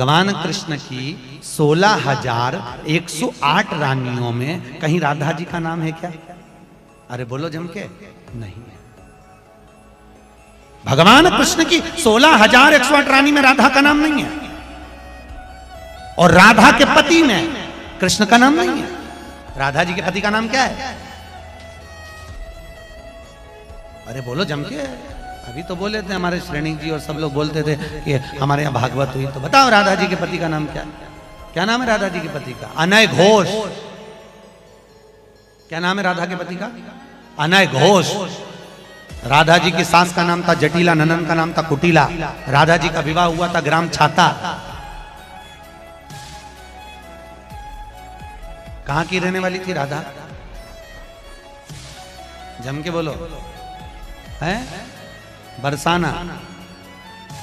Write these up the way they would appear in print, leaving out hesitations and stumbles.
भगवान कृष्ण की 16,108 रानियों में कहीं राधा जी का नाम है क्या? अरे बोलो जम के, नहीं है। भगवान कृष्ण की 16,108 रानी में राधा का नाम नहीं है, और राधा के पति में कृष्ण का नाम नहीं है। राधा जी के पति का नाम क्या है? अरे बोलो जम के, अभी तो बोले थे हमारे श्रेणी जी और सब लोग बोलते थे कि हमारे यहाँ भागवत हुई, तो बताओ राधा जी के पति का नाम क्या है? क्या नाम है राधा जी के पति का? अनय घोष। क्या नाम है राधा के पति का? अनय घोष। राधा जी की सास का नाम था जटिला, ननन का नाम था कुटिला। राधा जी का विवाह हुआ था ग्राम छाता। कहां की रहने वाली थी राधा? जम के बोलो। है बरसाना।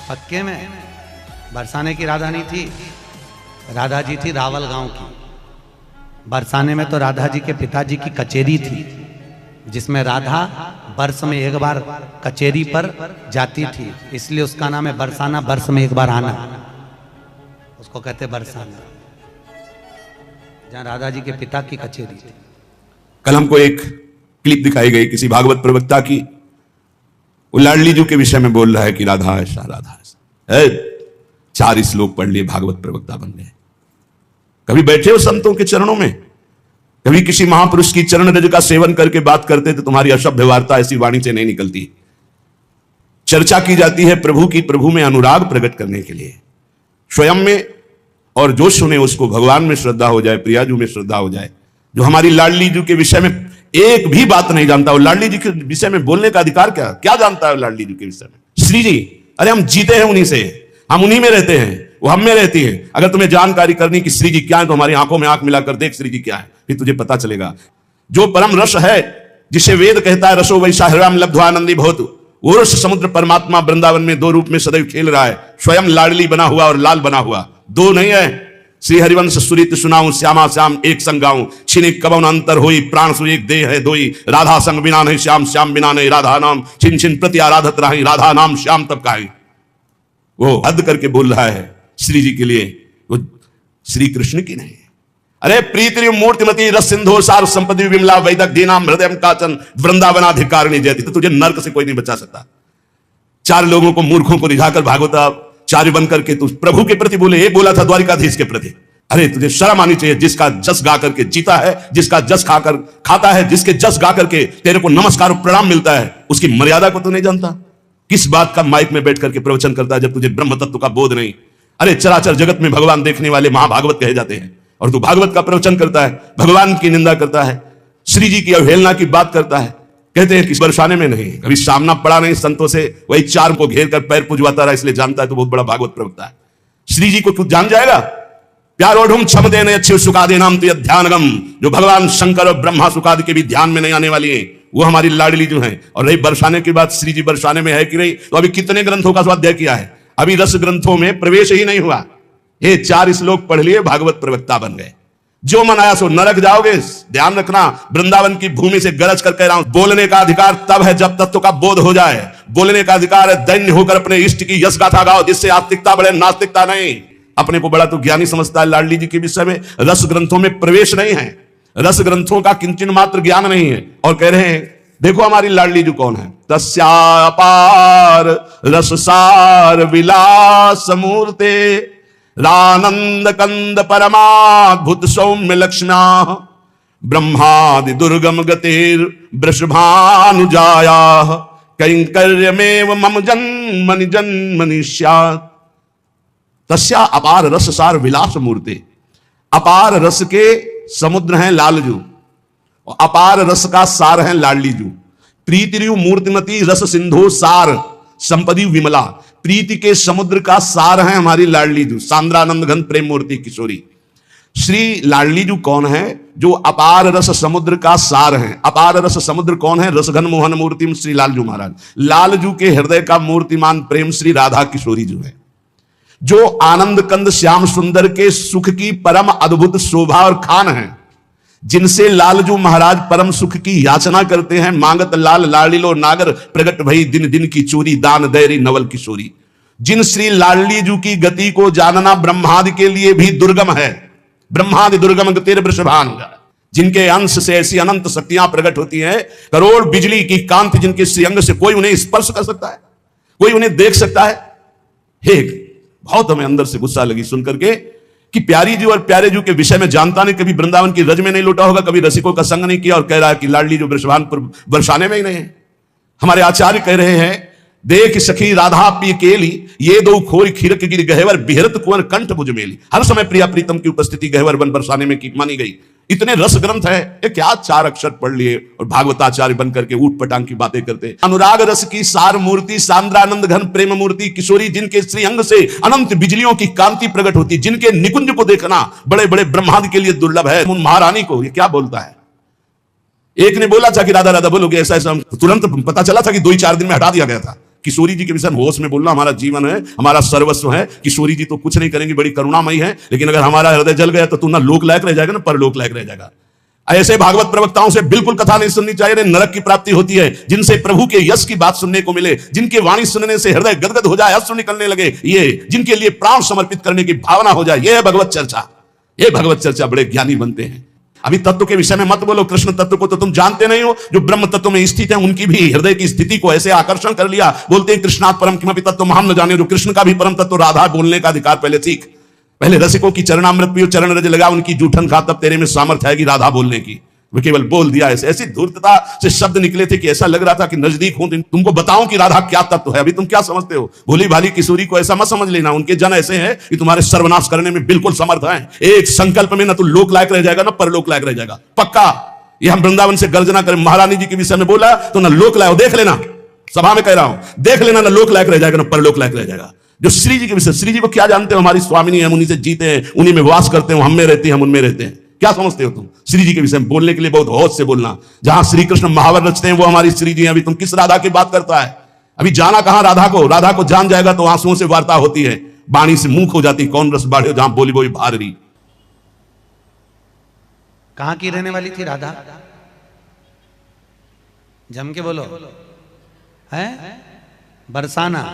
पक्के में बरसाने की राधा नहीं थी, राधा जी थी रावल गांव की। बरसाने में तो राधा जी के पिताजी की कचेरी थी, जिसमें राधा वर्ष में एक बार कचेरी पर जाती थी, इसलिए उसका नाम है बरसाना। वर्ष में एक बार आना, उसको कहते बरसाना, जहां राधा जी के पिता की कचेरी थी। कल हमको एक क्लिप दिखाई गई किसी भागवत प्रवक्ता की, वो लाडली जी के विषय में बोल रहा है कि राधा ऐसा राधा ऐसा। 4 श्लोक पढ़ लिए, भागवत प्रवक्ता बन गए। कभी बैठे हो संतों के चरणों में? कभी किसी महापुरुष की चरण रज का सेवन करके बात करते तो तुम्हारी अशुद्ध वार्ता ऐसी वाणी से नहीं निकलती। चर्चा की जाती है प्रभु की, प्रभु में अनुराग प्रकट करने के लिए, स्वयं में, और जो सुने उसको भगवान में श्रद्धा हो जाए, प्रियाजू में श्रद्धा हो जाए। जो हमारी लाडली जी के विषय में एक भी बात नहीं जानता, वो लाडली जी के विषय में बोलने का अधिकार क्या जानता है लाडली जी के विषय में? श्री जी, अरे हम जीते हैं उन्हीं से, हम उन्हीं में रहते हैं, वो हम में रहती है। अगर तुम्हें जानकारी करनी कि श्री जी क्या है तो हमारी आंखों में आंख मिलाकर देख श्री जी क्या है, फिर तुझे पता चलेगा। जो परम रस है, जिसे वेद कहता है रसो वैसा हृदय लब्ध्वानंदी भवतु, वो रस समुद्र परमात्मा वृंदावन में 2 रूप में सदैव खेल रहा है, स्वयं लाडली बना हुआ और लाल बना हुआ। 2 नहीं है। श्री हरिवंश सुरित सुनाऊं, श्यामा श्याम एक संग गाऊं, छिने कबन अंतर होई, प्राण सु एक देह है दोई, राधा संग बिना नहीं श्याम, श्याम बिना नहीं राधा नाम, छिन छिन प्रति आराधत रही, राधा नाम श्याम तब काई। वो हद करके बोल रहा है श्री जी के लिए, वो श्री कृष्ण की नहीं। अरे प्रीति मूर्तिमती रस सिंधु सार संपत्ति विमला वैदक दीनाम हृदय काचन वृंदावनाधिकारिणी जयती। तो तुझे नर्क से कोई नहीं बचा सकता। 4 लोगों को, मूर्खों को रिझाकर भागवताचार्य बन करके तू प्रभु के प्रति बोले, ये बोला था द्वारिकाधीश के प्रति। अरे तुझे शर्म आनी चाहिए। जिसका जस गा करके जीता है, जिसका जस खाकर खाता है, जिसके जस गा करके तेरे को नमस्कार प्रणाम मिलता है, उसकी मर्यादा को तू नहीं जानता। किस बात का माइक में बैठ करके प्रवचन करता है जब तुझे ब्रह्म तत्व का बोध नहीं? अरे चराचर जगत में भगवान देखने वाले महाभागवत कहे जाते हैं, और तू भागवत का प्रवचन करता है, भगवान की निंदा करता है, श्री जी की अवहेलना की बात करता है। कहते हैं कि बरसाने में नहीं, कभी सामना पड़ा नहीं संतों से, वही 4 को घेर कर पैर पुजवाता रहा, इसलिए जानता है तो बहुत बड़ा भागवत प्रवक्ता है। श्री जी को तू जान जाएगा? प्यारोढ़ क्षम देने अच्छे सुखादे नाम तो ध्यानगम, जो भगवान शंकर और ब्रह्मा सुखादि के भी ध्यान में नहीं आने वाली है, वो हमारी लाडली जो है। और रही बरसाने की बात, श्री जी बरसाने में है कि नहीं, तो अभी कितने ग्रंथों का स्वाध्याय किया है, अभी रस ग्रंथों में प्रवेश ही नहीं हुआ। ये 4 श्लोक पढ़ लिए, भागवत प्रवक्ता बन गए। जो मन आया सो नरक जाओगे। ध्यान रखना, वृंदावन की भूमि से गरज कर कह रहा हूं, बोलने का अधिकार तब है जब तत्व का बोध हो जाए। बोलने का अधिकार है दैन्य होकर अपने इष्ट की यश गाथा गाओ, जिससे आस्तिकता बढ़े, नास्तिकता नहीं। अपने को बड़ा तो ज्ञानी समझता है लाडली जी के विषय में। रस ग्रंथों में प्रवेश नहीं है, रस ग्रंथों का किंचन मात्र ज्ञान नहीं है। और कह रहे हैं, देखो हमारी लाडली जी कौन है? तस्यापार रससार विलास मूर्ते, रानंद कंद परमाद्भुत सौम्य लक्ष्म्या, ब्रह्मादि दुर्गम गतिर वृषभानुजाया, कैंकर्यमेव मम जन्मनि जन्मनि स्यात्। तस्या अपार रस सार विलास मूर्ति। अपार रस के समुद्र हैं लालजू, और अपार रस का सार है लाडली जू। प्रीतिरु मूर्तिमती रस सिंधु सार संपदी विमला। प्रीति के समुद्र का सार है हमारी लाडली जू, सांद्रानंद घन प्रेम मूर्ति किशोरी। श्री लाडली जू कौन है? जो अपार रस समुद्र का सार है। अपार रस समुद्र कौन है? रसघन मोहन मूर्ति श्री लालजू महाराज। लालजू के हृदय का मूर्तिमान प्रेम श्री राधा किशोरी जू है। जो आनंद कंद श्याम सुंदर के सुख की परम अद्भुत शोभा और खान है, जिनसे लालजू महाराज परम सुख की याचना करते हैं। मांगत लाल लाड़िलो नागर, प्रगट भई दिन दिन की चोरी, दान दैरी नवल किशोरी। जिन श्री लाडली जी की गति को जानना ब्रह्मादि के लिए भी दुर्गम है। ब्रह्मादि दुर्गम गतिर वृषभान, जिनके अंश से ऐसी अनंत शक्तियां प्रकट होती हैं, करोड़ बिजली की कांति जिनके श्रीअंग से कोई उन्हें स्पर्श कर सकता है, कोई उन्हें देख सकता है। हे, बहुत हमें अंदर से गुस्सा लगी सुनकर के कि प्यारी जी और प्यारे जी के विषय में जानता नहीं, कभी वृंदावन की रज में नहीं लौटा होगा, कभी रसिकों का संग नहीं किया, और कह रहा है कि लाडली जो वृषभानपुर बरसाने में ही नहीं है। हमारे आचार्य कह रहे हैं, देख सखी राधा पी केली, ये दो खोरी खीरक गिर गहवर बिहरत कुंवर कंठ भुज मेली। हर समय प्रिया प्रीतम की उपस्थिति गहवर वन बरसाने में की मानी गई। इतने रस ग्रंथ है, ये क्या 4 अक्षर पढ़ लिए और भागवताचार्य बनकर के ऊट पटांग की बातें करते। अनुराग रस की सार मूर्ति, सांद्रानंद घन प्रेम मूर्ति किशोरी, जिनके श्री अंग से अनंत बिजलियों की कांति प्रकट होती, जिनके निकुंज को देखना बड़े बड़े ब्रह्मादि के लिए दुर्लभ है। उन महारानी को ये क्या बोलता है। एक ने बोला था कि राधा राधा बोलोगे, ऐसा ऐसा, तुरंत पता चला था कि 2-4 दिन में हटा दिया गया था। किशोरी जी के विषय होश में बोलना हमारा जीवन है, हमारा सर्वस्व है। किशोरी जी तो कुछ नहीं करेंगी, बड़ी करुणामयी है, लेकिन अगर हमारा हृदय जल गया तो तू ना लोक लायक रह जाएगा ना परलोक लायक रह जाएगा। ऐसे भागवत प्रवक्ताओं से बिल्कुल कथा नहीं सुननी चाहिए। नरक की प्राप्ति होती है। जिनसे प्रभु के यश की बात सुनने को मिले, जिनके वाणी सुनने से हृदय गदगद हो जाए, अश्रु निकलने लगे, ये जिनके लिए प्राण समर्पित करने की भावना हो जाए, यह है भगवत चर्चा। ये भगवत चर्चा बड़े ज्ञानी बनते हैं। अभी तत्व के विषय में मत बोलो, कृष्ण तत्व को तो तुम जानते नहीं हो। जो ब्रह्म तत्व में स्थित है उनकी भी हृदय की स्थिति को ऐसे आकर्षण कर लिया। बोलते हैं कृष्णात् परम किमपि तत्व हम न जाने। जो कृष्ण का भी परम तत्व राधा बोलने का अधिकार पहले सीख। पहले रसिकों की चरणामृत पियो, चरण रज लगा उनकी जूठन खा, तब तेरे में सामर्थ्य आएगी राधा बोलने की। वे केवल बोल दिया, ऐसी धूर्तता से शब्द निकले थे कि ऐसा लग रहा था कि नजदीक हूं, तुमको बताऊं कि राधा क्या तत्व है। अभी तुम क्या समझते हो। भोली भाली किशोरी को ऐसा मत समझ लेना। उनके जन ऐसे हैं कि तुम्हारे सर्वनाश करने में बिल्कुल समर्थ हैं। एक संकल्प में ना तो लोक लायक रह जाएगा ना परलोक लायक रह जाएगा, पक्का। ये हम वृंदावन से गर्जना करें। महारानी जी के विषय में बोला तो ना लोक लायक, देख लेना, सभा में कह रहा हूं, देख लेना, ना लोक लायक रह जाएगा ना परलोक लायक रह जाएगा। जो श्री जी के विषय, श्री जी को क्या जानते हो, हमारी स्वामिनी है, हम उन्हीं से जीते हैं, उन्हीं में वास करते हैं, हम में रहते हैं, हम उनमें रहते हैं। क्या समझते हो तुम। श्री जी के विषय में बोलने के लिए बहुत होश से बोलना। जहां श्री कृष्ण महावर रचते हैं वो हमारी श्री जी हैं। अभी तुम किस राधा की बात करता है। अभी जाना कहां राधा को। राधा को जान जाएगा तो आंसुओं से वार्ता होती है, बाणी से मुंह हो जाती, कौन रस बाढ़े जहां बोली बोली भार रही। कहां की रहने वाली थी राधा, जम के बोलो। है बरसाना,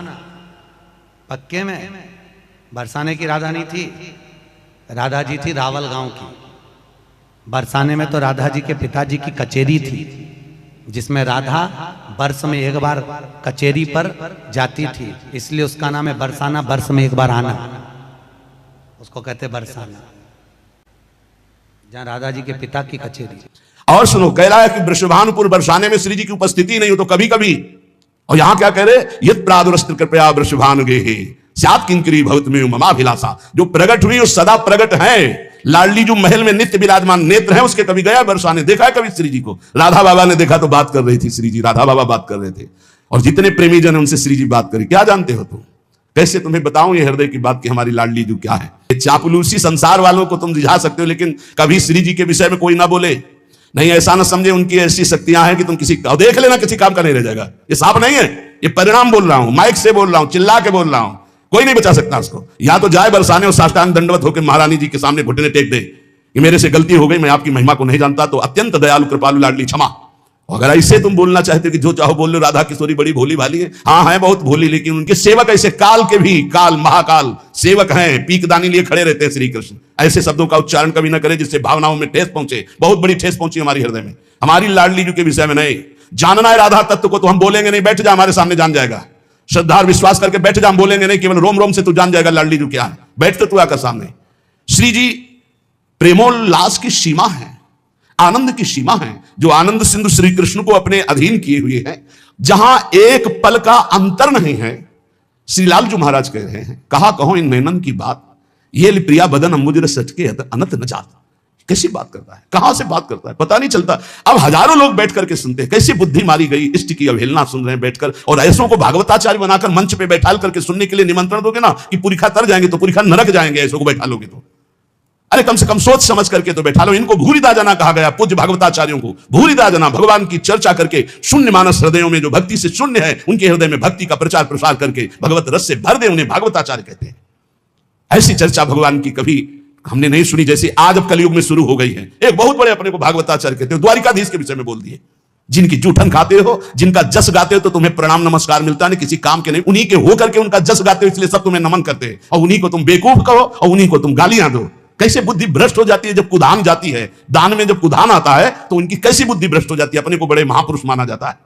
पक्के में बरसाने की राधा नहीं थी। राधा जी थी रावल गांव की। बरसाने में तो राधा जी के पिताजी की कचेरी थी, जिसमें राधा वर्ष में एक बार कचेरी पर जाती थी, इसलिए उसका नाम है बरसाना। वर्ष में एक बार आना, उसको कहते बरसाना, जहां राधा जी के पिता की कचेरी। और सुनो, कह रहा है कि वृषभानुपुर बरसाने में श्री जी की उपस्थिति नहीं हो तो कभी कभी, और यहां क्या कह रहे, यद प्रादुरस्त्र कृपया वृषभानुगे सात किंकरी भवत में ममाभिलाषा। जो प्रकट हुई वो सदा प्रकट है। लाडली जो महल में नित्य विराजमान नेत्र है उसके, कभी गया बरसाने, देखा है कभी श्री जी को। राधा बाबा ने देखा तो बात कर रही थी श्री जी, राधा बाबा बात कर रहे थे, और जितने प्रेमी जन उनसे श्री जी बात करी। क्या जानते हो तुम, कैसे तुम्हें बताऊं ये हृदय की बात कि हमारी लाडली जो क्या है। चापलूसी संसार वालों को तुम रिझा सकते हो, लेकिन कभी श्री जी के विषय में कोई ना बोले। नहीं, ऐसा ना समझे उनकी ऐसी शक्तियां हैं कि तुम किसी का देख लेना, किसी काम का नहीं रह जाएगा। ये साफ नहीं है, ये परिणाम बोल रहा हूं, माइक से बोल रहा हूं, चिल्ला के बोल रहा हूं, कोई नहीं बचा सकता उसको। या तो जाए बरसाने और साष्टांग दंडवत होकर महारानी जी के सामने घुटने टेक दे कि मेरे से गलती हो गई, मैं आपकी महिमा को नहीं जानता, तो अत्यंत दयालु कृपालु लाडली क्षमा। अगर ऐसे तुम बोलना चाहते कि जो चाहो बोल लो, राधा किशोरी बड़ी भोली भाली है, हाँ है बहुत भोली, लेकिन उनके सेवक ऐसे काल के भी, काल महाकाल सेवक हैं, पीकदानी लिए खड़े रहते हैं श्री कृष्ण। ऐसे शब्दों का उच्चारण कभी ना करे जिससे भावनाओं में ठेस पहुंचे। बहुत बड़ी ठेस पहुंची हमारी हृदय में। हमारी लाडली जी के विषय में नहीं जानना है राधा तत्व को तो हम बोलेंगे नहीं, बैठ जा हमारे सामने जान जाएगा। श्रद्धा और विश्वास करके बैठ जा, हम बोलेंगे नहीं, केवल रोम रोम से तू जान जाएगा लाडली जी क्या है। बैठते तू आकर सामने। श्री जी प्रेमोल्लास की सीमा है, आनंद की सीमा है, जो आनंद सिंधु श्री कृष्ण को अपने अधीन किए हुए हैं, जहां एक पल का अंतर नहीं है। श्रीलाल जी महाराज कह रहे हैं, कहा कहो इन नैनन की बात, ये प्रिया बदन अंबुज सच के अनत न जाता। कैसी बात करता है, कहां से बात करता है, पता नहीं चलता। अब हजारों लोग बैठ करके सुनते हैं, कैसी बुद्धि मारी गई, इष्ट की अवहेलना सुन रहे हैं बैठकर। और ऐसों को भागवताचार्य बनाकर मंच पे बैठाल करके सुनने के लिए निमंत्रण दोगे ना कि पुरीखा तर जाएंगे तो पुरीखा नरक जाएंगे, ऐसों को बैठा लोगे तो। अरे कम से कम सोच समझ करके तो बैठा लो। इनको भूरिदा जना कहा गया, पूज्य भागवताचार्यों को भूरिदा जना, भगवान की चर्चा करके शून्य मानस हृदयों में, जो भक्ति से शून्य है, उनके हृदय में भक्ति का प्रचार प्रसार करके भगवत रस से भर दे, उन्हें भागवताचार्य कहते हैं। ऐसी चर्चा भगवान की कभी हमने नहीं सुनी जैसी आज अब कलयुग में शुरू हो गई है। एक बहुत बड़े अपने को भागवताचार्य कहते हैं, द्वारिकाधीश के विषय में बोल दिए। जिनकी जूठन खाते हो, जिनका जस गाते हो तो तुम्हें प्रणाम नमस्कार मिलता नहीं, किसी काम के नहीं, उन्हीं के हो करके उनका जस गाते हो इसलिए सब तुम्हें नमन करते हैं, और उन्हीं को तुम बेवकूफ कहो और उन्हीं को तुम गालियां दो। कैसे बुद्धि भ्रष्ट हो जाती है जब कुदान जाती है, दान में जब कुदान आता है तो उनकी कैसी बुद्धि भ्रष्ट हो जाती है, अपने को बड़े महापुरुष माना जाता है।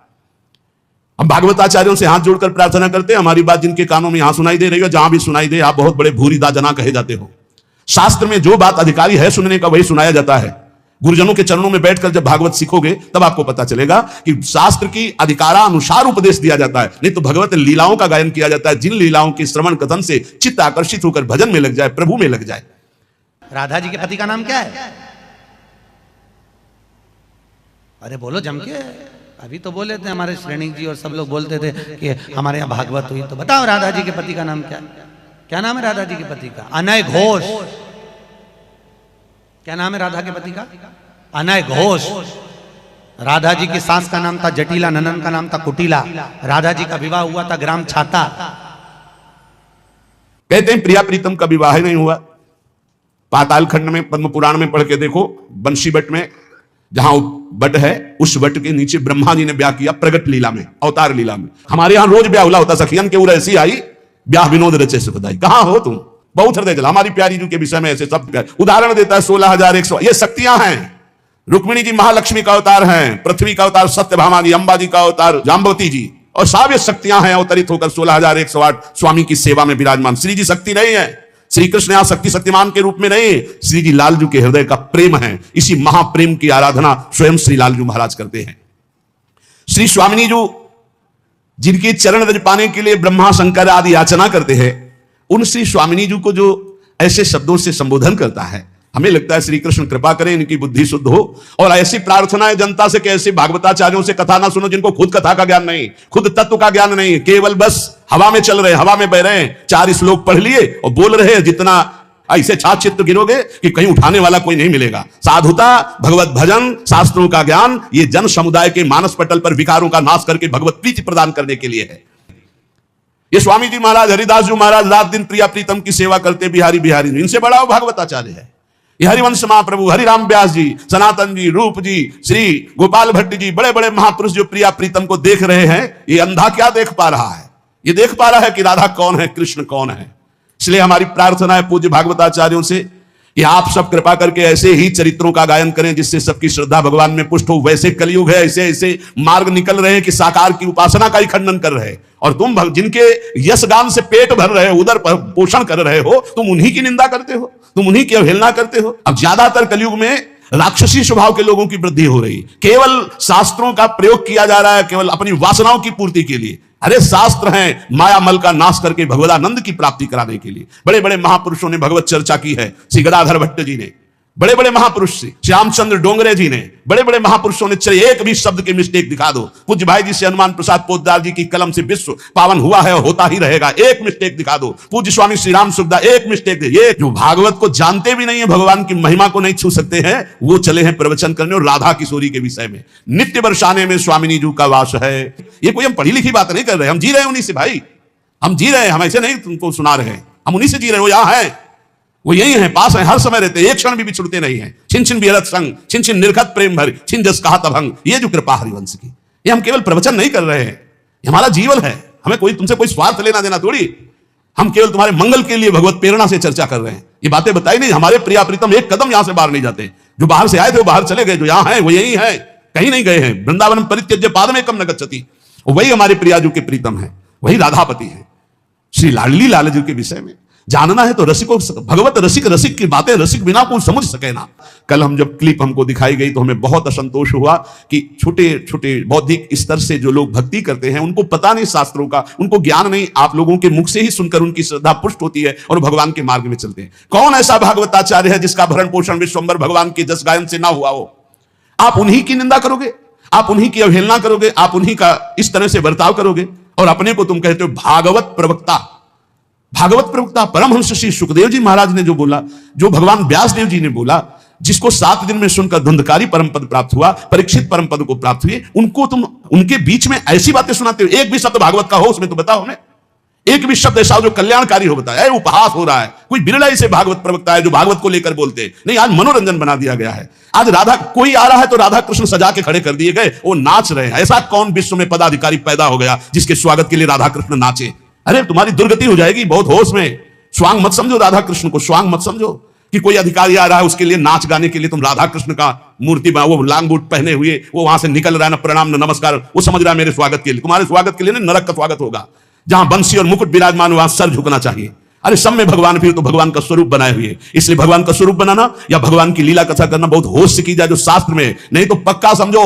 हम भागवताचार्यों से हाथ जोड़कर प्रार्थना करते हैं, हमारी बात जिनके कानों में यहां सुनाई दे रही हो, जहां भी सुनाई दे, आप बहुत बड़े भूरिदा जना कहे जाते हो। शास्त्र में जो बात अधिकारी है सुनने का वही सुनाया जाता है। गुरुजनों के चरणों में बैठकर जब भागवत सीखोगे तब आपको पता चलेगा कि शास्त्र की अधिकारानुसार उपदेश दिया जाता है, नहीं तो भगवत लीलाओं का गायन किया जाता है, जिन लीलाओं के श्रवण कथन से चित्त आकर्षित होकर भजन में लग जाए, प्रभु में लग जाए। राधा जी के पति का नाम क्या है? अरे बोलो जम के, अभी तो बोले थे हमारे श्रेणी जी और सब लोग बोलते थे कि हमारे यहाँ भागवत हुई, तो बताओ राधा जी के पति का नाम क्या है? क्या नाम है राधा जी के पति का? अनय घोष। क्या नाम है राधा के पति का? अनय घोष। राधा जी की सास का नाम था जटिला, ननन का नाम था कुटिला। राधा जी का विवाह हुआ था ग्राम छाता। कहते हैं प्रिया प्रीतम का विवाह नहीं हुआ। पाताल खंड में पद्म पुराण में पढ़ के देखो, बंशी बट में जहां बट है उस बट के नीचे ब्रह्मा जी ने ब्याह किया प्रगट लीला में, अवतार लीला में। हमारे यहां रोज ब्याह होता, सखियन के उर ऐसी आई ब्याह विनोद रचे सुखदाई। कहां हो तुम? बहुत हृदय जला। हमारी प्यारी जी के विषय में ऐसे सब उदाहरण देता है 16,100। ये शक्तियां हैं। रुक्मिणी जी महालक्ष्मी का अवतार हैं, पृथ्वी का अवतार सत्यभामा जी, अंबा जी का अवतार जाम्बवती जी, और सब ये शक्तियां हैं अवतरित होकर 16,108 स्वामी की सेवा में विराजमान। श्री जी शक्ति नहीं है, श्री कृष्ण यहां शक्तिमान के रूप में नहीं, श्री जी लालजू के हृदय का प्रेम है। इसी महाप्रेम की आराधना स्वयं श्री लालजू महाराज करते हैं। श्री स्वामिनी जी जिनके चरण रज पाने के लिए ब्रह्मा शंकर आदि याचना करते हैं, उन श्री स्वामिनी जी को जो ऐसे शब्दों से संबोधन करता है, हमें लगता है श्री कृष्ण कृपा करें, इनकी बुद्धि शुद्ध हो। और ऐसी प्रार्थना है जनता से कि ऐसे भागवताचार्यों से कथा ना सुनो जिनको खुद कथा का ज्ञान नहीं, खुद तत्व का ज्ञान नहीं, केवल बस हवा में चल रहे, हवा में बह रहे हैं, 4 श्लोक पढ़ लिए और बोल रहे हैं। जितना ऐसे छात्र चित्र गिरोगे कि कहीं उठाने वाला कोई नहीं मिलेगा। साधुता, भगवत भजन, शास्त्रों का ज्ञान, ये जन समुदाय के मानस पटल पर विकारों का नाश करके भगवत प्रीति प्रदान करने के लिए है। ये स्वामी जी महाराज, हरिदास जी महाराज रात दिन प्रिया प्रीतम की सेवा करते बिहारी बिहारी, इनसे बड़ा वो भागवताचार्य है। ये हरिवंश महाप्रभु, हरिराम व्यास जी, सनातन जी, रूप जी, श्री गोपाल भट्ट जी, बड़े बड़े महापुरुष जो प्रिया प्रीतम को देख रहे हैं, ये अंधा क्या देख पा रहा है? ये देख पा रहा है कि राधा कौन है, कृष्ण कौन है। इसलिए हमारी प्रार्थना है पूज्य भागवताचार्यों से कि आप सब कृपा करके ऐसे ही चरित्रों का गायन करें जिससे सबकी श्रद्धा भगवान में पुष्ट हो। वैसे कलयुग है, ऐसे ऐसे मार्ग निकल रहे हैं कि साकार की उपासना का ही खंडन कर रहे हैं, और तुम जिनके यश गान से पेट भर रहे हो, उधर पोषण कर रहे हो, तुम उन्हीं की निंदा करते हो, तुम उन्हीं की अवहेलना करते हो। अब ज्यादातर कलयुग में राक्षसी स्वभाव के लोगों की वृद्धि हो रही, केवल शास्त्रों का प्रयोग किया जा रहा है केवल अपनी वासनाओं की पूर्ति के लिए। अरे शास्त्र हैं माया मल का नाश करके भगवदानंद की प्राप्ति कराने के लिए। बड़े बड़े महापुरुषों ने भगवत चर्चा की है। श्री गदाधर भट्ट जी ने, बड़े बड़े महापुरुष से श्यामचंद्र डोंगरे जी ने, बड़े बड़े महापुरुषों ने, चले एक भी शब्द के मिस्टेक दिखा दो। पूज्य भाई जी से हनुमान प्रसाद पोद्दार जी की कलम से विश्व पावन हुआ है और होता ही रहेगा, एक मिस्टेक दिखा दो। पूज्य स्वामी श्री राम सुखदास एक मिस्टेक दे। ये जो भागवत को जानते भी नहीं है, भगवान की महिमा को नहीं छू सकते हैं, वो चले हैं प्रवचन करने और राधा किशोरी के विषय में। नित्य बरसाने में स्वामिनी जी का वास है। ये कोई हम पढ़ी लिखी बात नहीं कर रहे, हम जी रहे हैं उन्हीं से भाई, हम जी रहे हैं, हम ऐसे नहीं तुमको सुना रहे हैं, हम उन्हीं से जी रहे हैं। वो यहाँ है, वो यही है, पास है, हर समय रहते हैं, एक क्षण भी बिछुड़ते नहीं है। छिन छिन बिहरत संग, छिन छिन निर्घत प्रेम भर, छिन जस कहा तभंग। ये जो कृपा हरिवंश की, ये हम केवल प्रवचन नहीं कर रहे हैं, ये हमारा जीवन है। हमें कोई तुमसे कोई स्वार्थ लेना देना थोड़ी, हम केवल तुम्हारे मंगल के लिए भगवत प्रेरणा से चर्चा कर रहे हैं। ये बातें बताई नहीं, हमारे प्रिया प्रीतम एक कदम यहां से बाहर नहीं जाते। जो बाहर से आए थे वो बाहर चले गए, जो यहां है वो यही है, कहीं नहीं गए हैं। वृंदावन परित्यज्य पादमेकं न गच्छति, वही हमारे प्रियाजू के प्रीतम है, वही राधापति है। श्री लाडली लालजू के विषय में जानना है तो रसिकों, भगवत रसिक, रसिक की बातें रसिक बिना कोई समझ सके ना। कल हम जब क्लिप हमको दिखाई गई तो हमें बहुत असंतोष हुआ कि छोटे छोटे बौद्धिक स्तर से जो लोग भक्ति करते हैं, उनको पता नहीं शास्त्रों का, उनको ज्ञान नहीं, आप लोगों के मुख से ही सुनकर उनकी श्रद्धा पुष्ट होती है और भगवान के मार्ग में चलते हैं। कौन ऐसा भागवताचार्य है जिसका भरण पोषण विश्वम्भर भगवान के जस गायन से ना हुआ हो? आप उन्हीं की निंदा करोगे, आप उन्हीं की अवहेलना करोगे, आप उन्हीं का इस तरह से बर्ताव करोगे, और अपने को तुम कहते हो भागवत प्रवक्ता। भागवत प्रवक्ता परमहंस श्री सुखदेव जी महाराज ने जो बोला, जो भगवान व्यास देव जी ने बोला, जिसको 7 दिन में सुनकर धुंधकारी परम पद प्राप्त हुआ, परीक्षित परम पद को प्राप्त हुए, उनको तुम उनके बीच में ऐसी बातें सुनाते हो। एक भी शब्द भागवत का हो उसमें तो बताओ हमें, एक भी शब्द ऐसा हो जो कल्याणकारी हो बताया। उपहास हो रहा है, कोई बिरला ही से भागवत प्रवक्ता है जो भागवत को लेकर बोलते नहीं। आज मनोरंजन बना दिया गया है। आज राधा कोई आ रहा है तो राधा कृष्ण सजा के खड़े कर दिए गए, वो नाच रहे हैं। ऐसा कौन विश्व में पदाधिकारी पैदा हो गया जिसके स्वागत के लिए राधा कृष्ण नाचे? अरे तुम्हारी दुर्गति हो जाएगी, बहुत होश में। स्वांग मत समझो राधा कृष्ण को, स्वांग मत समझो कि कोई अधिकारी आ रहा है उसके लिए नाच गाने के लिए तुम राधा कृष्ण का मूर्ति वो लांग बूट पहने हुए वो वहां से निकल रहा है, ना प्रणाम न नमस्कार, वो समझ रहा है मेरे स्वागत के लिए। तुम्हारे स्वागत के लिए नहीं, नरक का स्वागत होगा। जहां बंसी और मुकुट विराजमान वहां सर झुकना चाहिए। अरे सब में भगवान फिर तो भगवान का स्वरूप बनाए हुए, इसलिए भगवान का स्वरूप बनाना या भगवान की लीला कथा करना बहुत होश से की जाए जो शास्त्र में। नहीं तो पक्का समझो,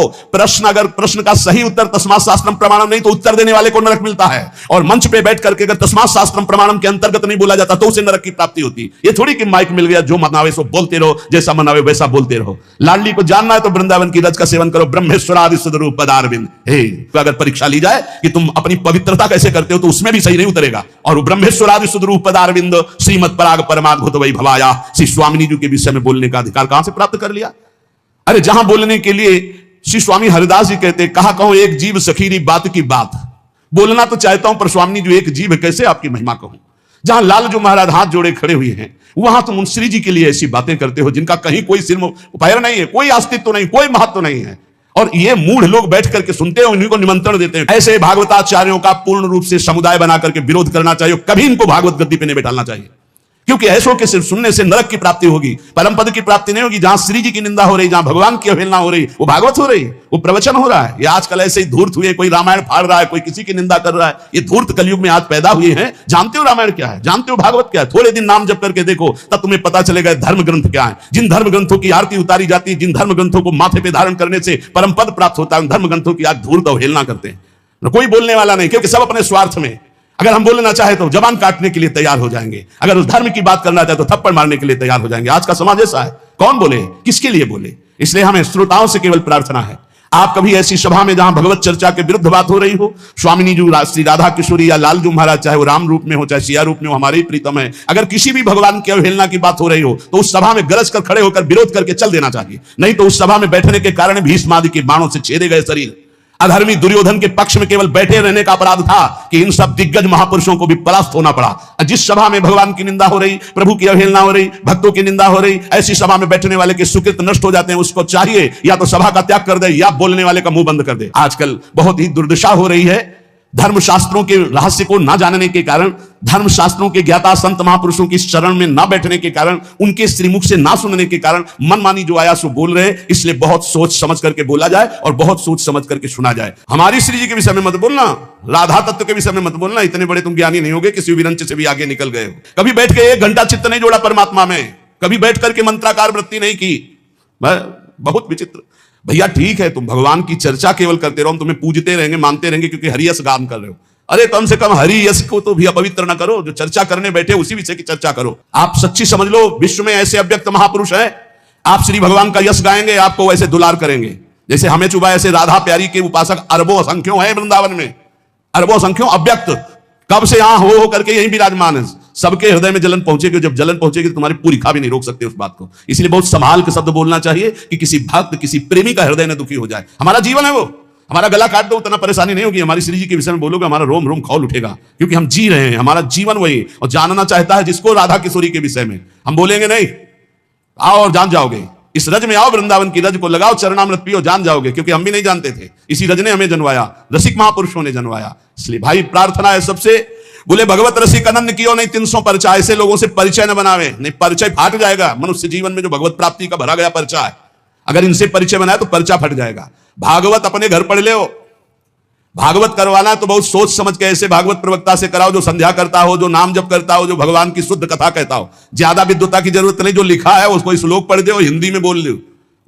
अगर प्रश्न का सही उत्तर तस्मात् शास्त्रम प्रमाणम नहीं तो उत्तर देने वाले को नरक मिलता है। और मंच पे बैठ करके अगर तस्मात् शास्त्रम प्रमाणम के अंतर्गत नहीं बोला जाता तो उसे नरक की प्राप्ति होती। ये थोड़ी कि माइक मिल गया जो मनावे सो बोलते रहो, जैसा मनावे वैसा बोलते रहो। लाडली को जानना है तो वृंदावन की रज का सेवन करो, ब्रह्मेश्वरादि सुदरूप पदारविंद। तो अगर परीक्षा ली जाए कि तुम अपनी पवित्रता कैसे करते हो तो उसमें भी सही नहीं उतरेगा। और ब्रह्मेश्वरादि सुदरूप पदारविंद श्रीमद पराग परमाद्भुत वही भवाया, श्री स्वामिनी जी के विषय में बोलने का अधिकार कहां से प्राप्त कर लिया? अरे जहां बोलने के लिए श्री स्वामी हरिदास जी कहते कहा कहो एक जीव सखीरी बात की बात। बोलना तो चाहता हूं पर स्वामी जी एक जीव कैसे आपकी महिमा कहूं। जहां लालजू महाराज हाथ जोड़े खड़े हुए हैं वहां तुम श्री जी के लिए ऐसी बातें करते हो जिनका कहीं कोई सिर पैर नहीं है, कोई अस्तित्व नहीं, कोई महत्व नहीं है। और ये मूढ़ लोग बैठ करके सुनते हैं, उन्हीं को निमंत्रण देते हैं। ऐसे भागवताचार्यों का पूर्ण रूप से समुदाय बना करके विरोध करना चाहिए। कभी इनको भागवत गद्दी पे नहीं बैठाना चाहिए, क्योंकि ऐसों के सिर्फ सुनने से नरक की प्राप्ति होगी, परम पद की प्राप्ति नहीं होगी। जहां श्री जी की निंदा हो रही, जहां भगवान की अवहेलना हो रही, वो भागवत हो रही, वो प्रवचन हो रहा है। ये आजकल ऐसे ही धूर्त हुए, कोई रामायण फाड़ रहा है, कोई किसी की निंदा कर रहा है। ये धूर्त कलयुग में आज पैदा हुए हैं। जानते हो रामायण क्या है, जानते हो भागवत क्या है? थोड़े दिन नाम जप करके देखो तब तुम्हें पता चलेगा धर्म ग्रंथ क्या है। जिन धर्म ग्रंथों की आरती उतारी जाती है, जिन धर्म ग्रंथों को माथे पे धारण करने से परम पद प्राप्त होता है, उन धर्म ग्रंथों की आज धूर्त अवहेलना करते हैं। कोई बोलने वाला नहीं, क्योंकि सब अपने स्वार्थ में। अगर हम बोलना चाहे तो जबान काटने के लिए तैयार हो जाएंगे, अगर उस धर्म की बात करना चाहे तो थप्पड़ मारने के लिए तैयार हो जाएंगे। आज का समाज ऐसा है, कौन बोले, किसके लिए बोले। इसलिए हमें श्रोताओं से केवल प्रार्थना है, आप कभी ऐसी सभा में जहां भगवत चर्चा के विरुद्ध बात हो रही हो, स्वामिनी जी श्री राधा किशोरी या लालजू महाराज, चाहे वो राम रूप में हो चाहे सिया रूप में हो, हमारे ही प्रीतम है, अगर किसी भी भगवान की अवहेलना की बात हो रही हो तो उस सभा में गरज कर खड़े होकर विरोध करके चल देना चाहिए। नहीं तो उस सभा में बैठने के कारण भीष्म आदि के बाणों से छेदे गए शरीर, अधर्मी दुर्योधन के पक्ष में केवल बैठे रहने का अपराध था कि इन सब दिग्गज महापुरुषों को भी परास्त होना पड़ा। जिस सभा में भगवान की निंदा हो रही, प्रभु की अवहेलना हो रही, भक्तों की निंदा हो रही, ऐसी सभा में बैठने वाले के सुकृत नष्ट हो जाते हैं। उसको चाहिए या तो सभा का त्याग कर दे या बोलने वाले का मुंह बंद कर दे। आजकल बहुत ही दुर्दशा हो रही है। धर्मशास्त्रों के रहस्य को ना जानने के कारण, धर्मशास्त्रों के ज्ञाता संत महापुरुषों की शरण में ना बैठने के कारण, उनके श्रीमुख से ना सुनने के कारण मनमानी जो आया सो बोल रहे। इसलिए बहुत सोच समझ करके बोला जाए और बहुत सोच समझ करके सुना जाए। हमारी श्री जी के विषय में मत बोलना, राधा तत्व के विषय में मत बोलना। इतने बड़े तुम ज्ञानी नहीं होगे, किसी विरंच से भी आगे निकल गए हो। कभी बैठ के 1 घंटा चित्त नहीं जोड़ा परमात्मा में, कभी बैठ करके मंत्राकार वृत्ति नहीं की। बहुत विचित्र। भैया ठीक है, तुम भगवान की चर्चा केवल करते रहो, हम तुम्हें पूजते रहेंगे, मानते रहेंगे क्योंकि हरियस गान कर रहे हो। अरे कम से कम हरियस को तो भी अपवित्र ना करो। जो चर्चा करने बैठे उसी विषय की चर्चा करो। आप सच्ची समझ लो, विश्व में ऐसे अव्यक्त महापुरुष हैं, आप श्री भगवान का यश गाएंगे, आपको वैसे दुलार करेंगे। जैसे हमें चुबा ऐसे राधा प्यारी के उपासक अरबों असंख्यों हैं वृंदावन में, अरबों असंख्यों अव्यक्त। कब से यहां हो करके यही विराजमान है। सबके हृदय में जलन पहुंचेगी, जब जलन पहुंचेगी तो तुम्हारी पूरी खा भी नहीं रोक सकते उस बात को। इसलिए बहुत संभाल के शब्द बोलना चाहिए कि किसी भक्त, किसी प्रेमी का हृदय न दुखी हो जाए। हमारा जीवन है वो, हमारा गला काट दो उतना परेशानी नहीं होगी। हमारी श्री जी के विषय में बोलोगे हमारा रोम रोम खौल उठेगा, क्योंकि हम जी रहे हैं, हमारा जीवन वही। और जानना चाहता है जिसको राधा किशोरी के विषय में, हम बोलेंगे नहीं, आओ और जान जाओगे। इस रज में आओ, वृंदावन की रज को लगाओ, चरणामृत पियो, जान जाओगे। क्योंकि हम भी नहीं जानते थे, इसी रज ने हमें जनवाया, रसिक महापुरुषों ने जनवाया। इसलिए भाई प्रार्थना है सबसे, बोले भगवत रसिक अनन्य कियो नहीं 300 परचा। ऐसे लोगों से परिचय न बनावे, नहीं परिचय फाट जाएगा। मनुष्य जीवन में जो भगवत प्राप्ति का भरा गया पर्चा है, अगर इनसे परिचय बनाए तो पर्चा फट जाएगा। भागवत अपने घर पढ़ ले, भागवत करवाना है तो बहुत सोच समझ के ऐसे भागवत प्रवक्ता से कराओ जो संध्या करता हो, जो नाम जप करता हो, जो भगवान की शुद्ध कथा कहता हो। ज्यादा विद्वता की जरूरत नहीं, जो लिखा है उसको श्लोक पढ़ दो, हिंदी में बोल दो,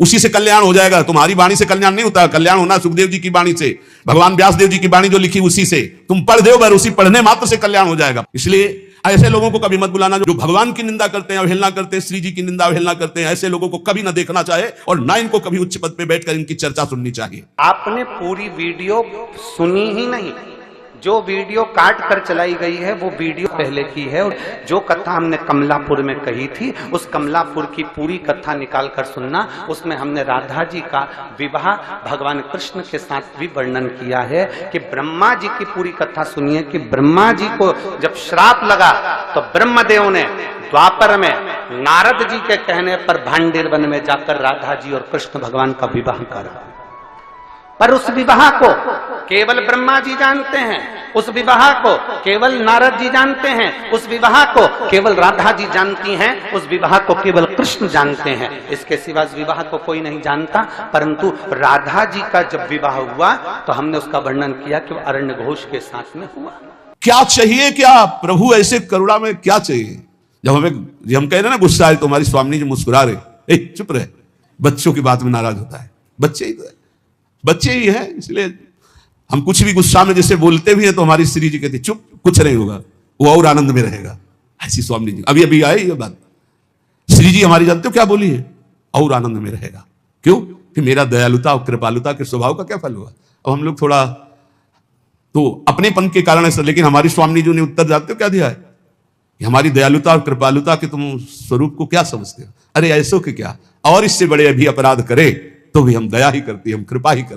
उसी से कल्याण हो जाएगा। तुम्हारी वाणी से कल्याण नहीं होता, कल्याण होना सुखदेव जी की वाणी से, भगवान व्यासदेव जी की वाणी जो लिखी उसी से तुम पढ़ दो, बर उसी पढ़ने मात्र से कल्याण हो जाएगा। इसलिए ऐसे लोगों को कभी मत बुलाना जो भगवान की निंदा करते हैं, अवहेलना करते हैं, श्री जी की निंदा अवहेलना करते हैं। ऐसे लोगों को कभी ना देखना चाहिए और ना इनको कभी उच्च पद पे बैठकर इनकी चर्चा सुननी चाहिए। आपने पूरी वीडियो सुनी ही नहीं, जो वीडियो काट कर चलाई गई है वो वीडियो पहले की है, और जो कथा हमने कमलापुर में कही थी उस कमलापुर की पूरी कथा निकाल कर सुनना। उसमें हमने राधा जी का विवाह भगवान कृष्ण के साथ भी वर्णन किया है कि ब्रह्मा जी की पूरी कथा सुनिए कि ब्रह्मा जी को जब श्राप लगा तो ब्रह्मदेव ने द्वापर में नारद जी के कहने पर भांडेर वन में जाकर राधा जी और कृष्ण भगवान का विवाह करा। पर उस विवाह को केवल ब्रह्मा जी जानते हैं, उस विवाह को केवल नारद जी जानते हैं, उस विवाह को केवल राधा जी जानती हैं, उस विवाह को केवल कृष्ण जानते हैं। इसके सिवा इस विवाह को कोई नहीं जानता। परंतु राधा जी का जब विवाह हुआ तो हमने उसका वर्णन किया कि वो अरण्य घोष के साथ में हुआ। क्या चाहिए, क्या प्रभु ऐसे करुणा में क्या चाहिए? जब हम कह रहे ना गुस्सा है, तुम्हारी स्वामी जी मुस्कुरा रहे, चुप रहे, बच्चों की बात में नाराज होता है, बच्चे ही तो है, बच्चे ही है। इसलिए हम कुछ भी गुस्सा में जैसे बोलते भी हैं तो हमारी श्री जी कहती चुप, कुछ नहीं होगा, वो और आनंद में रहेगा। ऐसी स्वामी जी अभी अभी आए ये बात, श्री जी हमारी जानते हो क्या बोली है? और आनंद में रहेगा। क्यों? कि मेरा दयालुता और कृपालुता के स्वभाव का क्या फल हुआ। अब हम लोग थोड़ा तो अपनेपन के कारण ऐसा, लेकिन हमारी स्वामी जी ने उत्तर जानते हो क्या दिया है कि हमारी दयालुता और कृपालुता के तुम स्वरूप को क्या समझते हो? अरे ऐसो के क्या, और इससे बड़े अभी अपराध करे तो भी हम दया ही करती, हम कृपा ही करते।